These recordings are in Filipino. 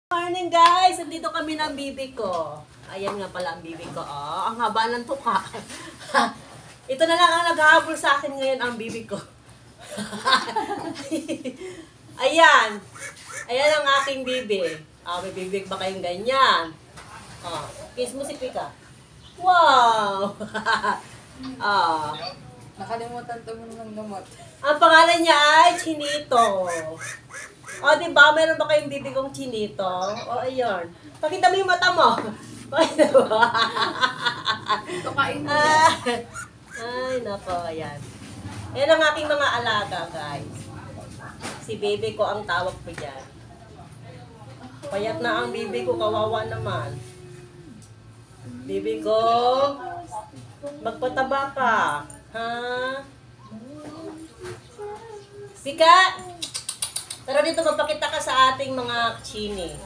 Morning guys! Nandito kami ng bibi ko. Ayan nga pala ang bibi ko. Oh, ang haba ng tuka. Ito na lang ang naghahabol sa akin ngayon ang bibi ko. Ayan. Ayan ang aking bibi. May bibig ba kayong ganyan? Kiss mo si Pika. Wow! Nakalimutan tumulong ng gamot. Ang pangalan niya ay Chinito. Diba? Meron ba kayong bibigong Chinito? Ayun. Pakita mo yung mata mo. Tukain mo Ay, nako. Ayan. Ayan ang aking mga alaga, guys. Si baby ko ang tawag ko dyan. Payat na ang bibi ko. Kawawa naman. Bibi ko, magpataba ka. Ha? Pika! Pero dito magpakita ka sa ating mga chini.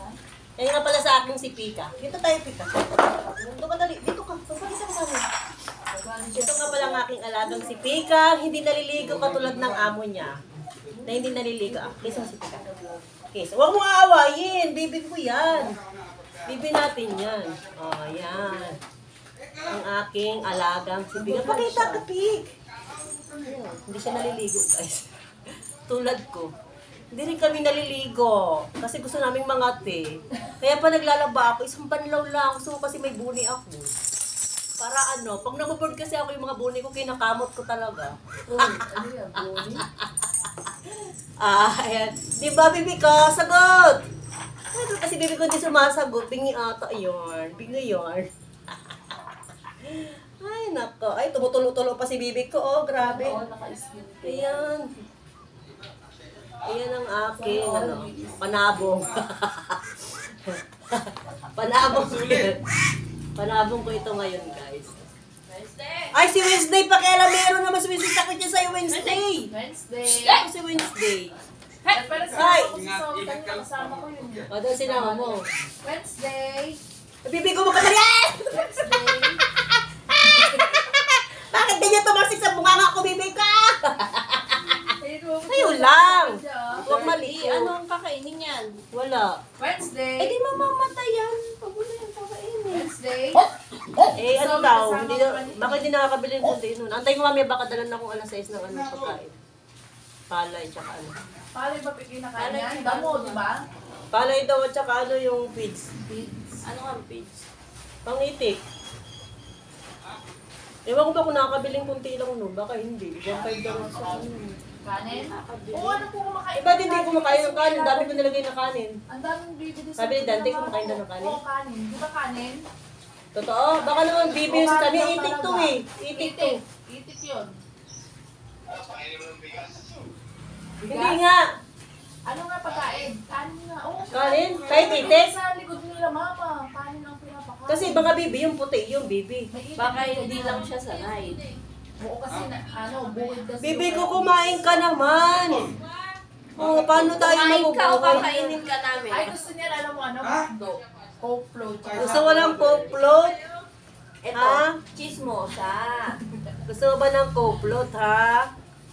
Yan nga pala sa aking si Pika. Dito tayo, Pika. Dito ka dali. Dito ka. Magpakita ka sa akin. Ito nga pala ang aking alagang si Pika. Hindi naliligo katulad ng amo niya. Na hindi naliligo. Kiss mo si Pika. Kiss. Huwag mo aawayin. Bibi ko yan. Bibi natin yan. Yan. Ang aking alagang si Pika. Pakita ka, Pik. Hindi siya naliligo, guys. Tulad ko. Hindi rin kami naliligo. Kasi gusto naming mangati. Kaya pa naglalaba ako, isang panlaw lang. Gusto ko kasi may buni ako. Para pag nabuboard kasi ako yung mga buni ko, kinakamot ko talaga. Ano yan, buni? Ayan. Diba, bibi ko? Sagot! Ito kasi bibi ko hindi sumasagot. Bingi ata yun. Bingi yun. Ay, nako. Ay, tumutulo-tulo pa si bibi ko. Grabe. Oo, naka-skin. Ayan. Ayan ang aking, panabong. Panabong ko ito ngayon, guys. Wednesday! Ay, si Wednesday, pakialam meron naman si Wednesday. Takot niya sa'yo, Wednesday. Wednesday! Ako si Wednesday. Pero Ay! kasama ko yun. O, doon sinama mo. Wednesday! Bibi ko magkatali! Wednesday! Bakit di niya tumaksik sa bunganga ko, bibi ka? Ayun lang. Huwag mali. Ano ang kakainin yan? Wala. Wednesday! Eh di mamamatay yan. Pag wala yung kakainin. Wednesday! Ano daw? Hindi na, bakit hindi nakakabili ng kunti nun? Antay ko mamaya baka dalan akong alas 6 ng pagkain. Palay, tsaka Palay ba pinakain yan? Damo, di ba? Palay daw at tsaka yung feeds. Ano ang page? Pangitik. Ewan ko ba kung nakakabiling kunti lang nun? Baka hindi. 1.5 daw sa Kanin? Oo, ano po kumakain? Ba't hindi kumakain ng kanin? Dami ko nilagay na kanin. Ang daming bibili Sabi ni Dante, kumakain daw ng kanin? Oo, kanin. Di ba kanin? Totoo? Baka naman bibili sa kanya. Itik to eh. Itik to. Itik yun. Hindi nga. Ano nga pagkain? Kanin nga. Oo, Kanin? Kahit itik? Sa likod nila, mama. Kanin ang pinapakain. Kasi mga bibi, yung puti, yung bibi. May itik Baka dito hindi na. lang siya sanay. Oo, kasi buwid kasi. Bibi ko, kumain ka naman. Paano tayo Kumain ka o mabubuhay? kakainin ka namin. Ay, gusto niya, alam mo, Coke float. Gusto mo ng Coke float? Ito, Ha? chismosa. Gusto mo ba ng Coke float, ha?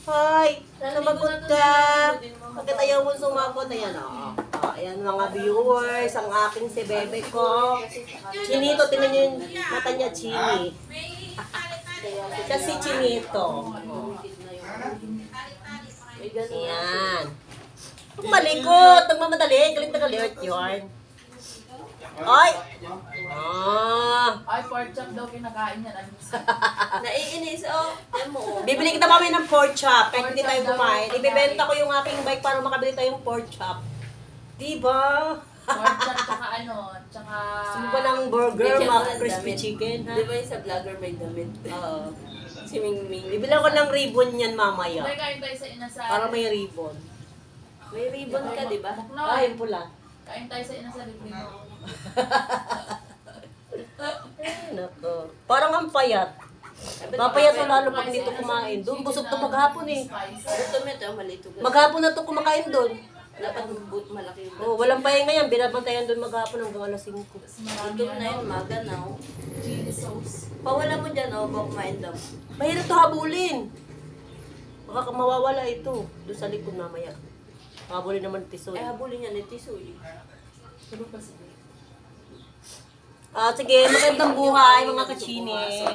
Hoy, sumagot ka. Bakit ayaw mo sumagot? Ayan, ayan mga viewers, ang aking si Bebe ko. Chinito, tinan niyo yung mata niya, Chini. Siya si Chinito. May ganun. Ayan. Huwag malikot, nagmamadali, galit na galit yun. Ay! Ay, pork chop daw kinakain yan. Naiinis, yan mo. Bibili kita kami ng pork chop kahit hindi tayo kumain. Ibibenta ko yung aking bike para makabili tayong pork chop. Diba? Pork chop, tsaka tsaka... Gusto mo ba ng burger, Bigyan mo mga ng crispy damit. chicken, ha? Di ba yung sa vlogger may damit? Oo. Si Mingming. Bibilang ko ng ribbon yan mamaya. May kain tayo sa inasal. Para may ribbon. May ribbon ka, di ba? Ah, yung pula. Kain tayo sa inasal. Ay, nako. Parang ang payat. Mapayat mo lalo pag dito kumain. Doon, busog to maghapon eh. Gutom ito, malito ka. Maghapon na to kumakain doon. Dapat malaki yung Oh, walang pahinga yan. Binabantayan doon maghapon hanggang alas 5. Gutom na yun, maga na. Chili sauce. Pawala mo dyan, baka kumain daw. Mahirap to habulin. Baka mawawala ito. Doon sa likod mamaya. Habulin naman tisoy. Habulin niya ni Tisoy. Tulog pa si Vic. Sige, magandang buhay mga kachini.